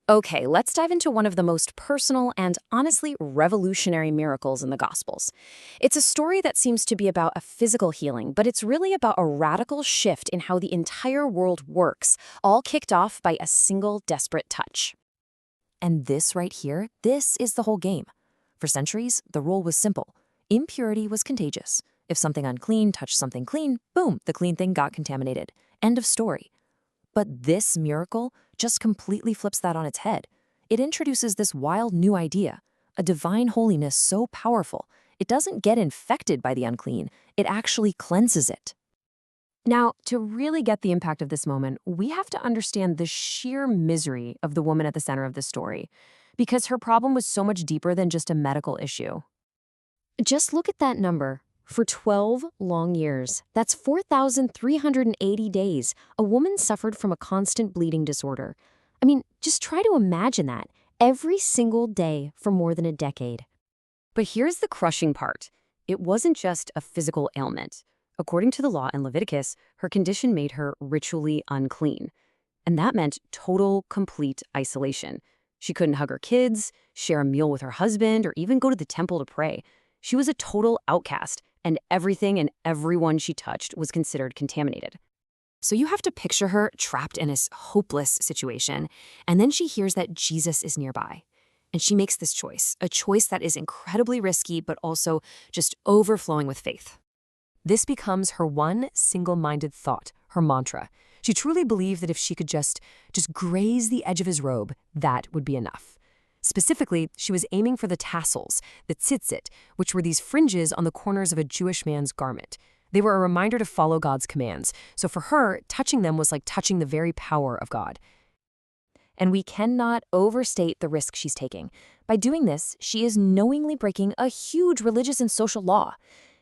Okay, let's dive into one of the most personal and honestly revolutionary miracles in the Gospels. It's a story that seems to be about a physical healing, but it's really about a radical shift in how the entire world works, all kicked off by a single desperate touch. And this right here, this is the whole game. For centuries, the rule was simple. Impurity was contagious. If something unclean touched something clean, boom, the clean thing got contaminated. End of story. But this miracle just completely flips that on its head. It introduces this wild new idea, a divine holiness so powerful, it doesn't get infected by the unclean, it actually cleanses it. Now, to really get the impact of this moment, we have to understand the sheer misery of the woman at the center of the story, because her problem was so much deeper than just a medical issue. Just look at that number. For 12 long years, that's 4,380 days, a woman suffered from a constant bleeding disorder. I mean, just try to imagine that, every single day for more than a decade. But here's the crushing part. It wasn't just a physical ailment. According to the law in Leviticus, her condition made her ritually unclean. And that meant total, complete isolation. She couldn't hug her kids, share a meal with her husband, or even go to the temple to pray. She was a total outcast, and everything and everyone she touched was considered contaminated. So you have to picture her trapped in this hopeless situation, and then she hears that Jesus is nearby. And she makes this choice, a choice that is incredibly risky, but also just overflowing with faith. This becomes her one single-minded thought, her mantra. She truly believed that if she could just graze the edge of his robe, that would be enough. Specifically, she was aiming for the tassels, the tzitzit, which were these fringes on the corners of a Jewish man's garment. They were a reminder to follow God's commands. So for her, touching them was like touching the very power of God. And we cannot overstate the risk she's taking. By doing this, she is knowingly breaking a huge religious and social law.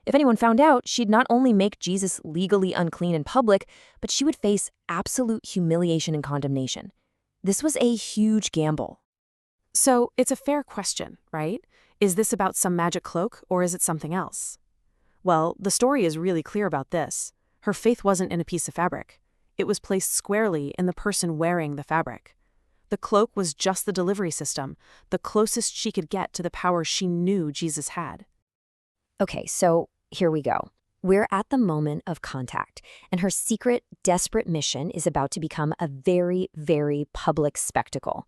If anyone found out, she'd not only make Jesus legally unclean in public, but she would face absolute humiliation and condemnation. This was a huge gamble. So it's a fair question, right? Is this about some magic cloak, or is it something else? Well, the story is really clear about this. Her faith wasn't in a piece of fabric. It was placed squarely in the person wearing the fabric. The cloak was just the delivery system, the closest she could get to the power she knew Jesus had. Okay, so here we go. We're at the moment of contact, and her secret, desperate mission is about to become a very, very public spectacle.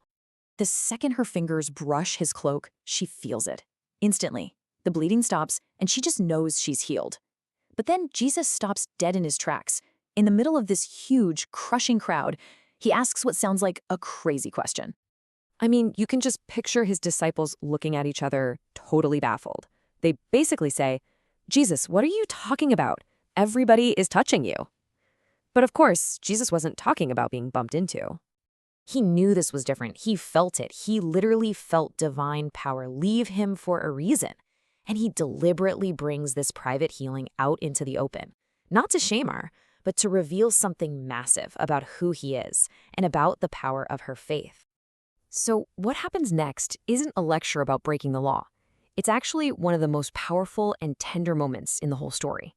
The second her fingers brush his cloak, she feels it. Instantly, the bleeding stops, and she just knows she's healed. But then Jesus stops dead in his tracks. In the middle of this huge, crushing crowd, he asks what sounds like a crazy question. I mean, you can just picture his disciples looking at each other, totally baffled. They basically say, "Jesus, what are you talking about? Everybody is touching you." But of course, Jesus wasn't talking about being bumped into. He knew this was different. He felt it. He literally felt divine power leave him for a reason. And he deliberately brings this private healing out into the open. Not to shame her, but to reveal something massive about who he is and about the power of her faith. So what happens next isn't a lecture about breaking the law. It's actually one of the most powerful and tender moments in the whole story.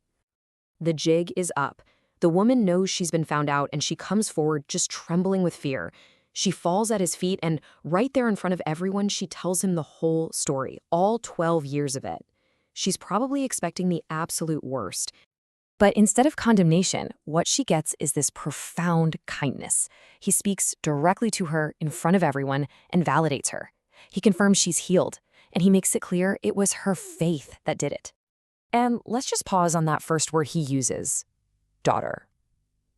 The jig is up. The woman knows she's been found out, and she comes forward just trembling with fear. She falls at his feet, and right there in front of everyone, she tells him the whole story, all 12 years of it. She's probably expecting the absolute worst. But instead of condemnation, what she gets is this profound kindness. He speaks directly to her in front of everyone and validates her. He confirms she's healed, and he makes it clear it was her faith that did it. And let's just pause on that first word he uses, daughter.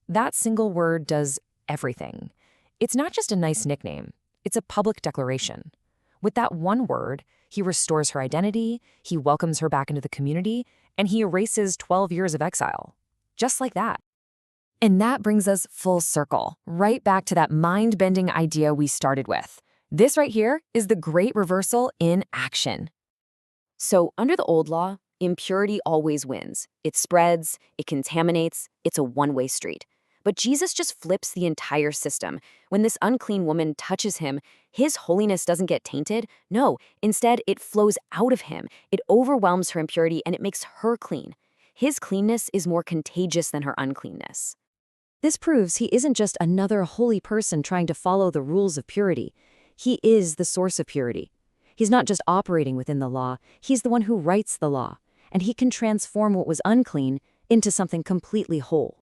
That single word does everything. It's not just a nice nickname, it's a public declaration. With that one word, he restores her identity, he welcomes her back into the community, and he erases 12 years of exile. Just like that. And that brings us full circle, right back to that mind-bending idea we started with. This right here is the great reversal in action. So under the old law, impurity always wins. It spreads, it contaminates, it's a one-way street. But Jesus just flips the entire system. When this unclean woman touches him, his holiness doesn't get tainted. No, instead, it flows out of him. It overwhelms her impurity, and it makes her clean. His cleanness is more contagious than her uncleanness. This proves he isn't just another holy person trying to follow the rules of purity. He is the source of purity. He's not just operating within the law, he's the one who writes the law, and he can transform what was unclean into something completely whole.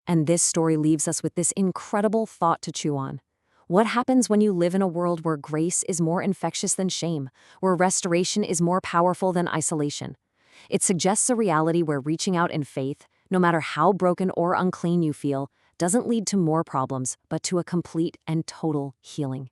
And this story leaves us with this incredible thought to chew on. What happens when you live in a world where grace is more infectious than shame, where restoration is more powerful than isolation? It suggests a reality where reaching out in faith, no matter how broken or unclean you feel, doesn't lead to more problems, but to a complete and total healing.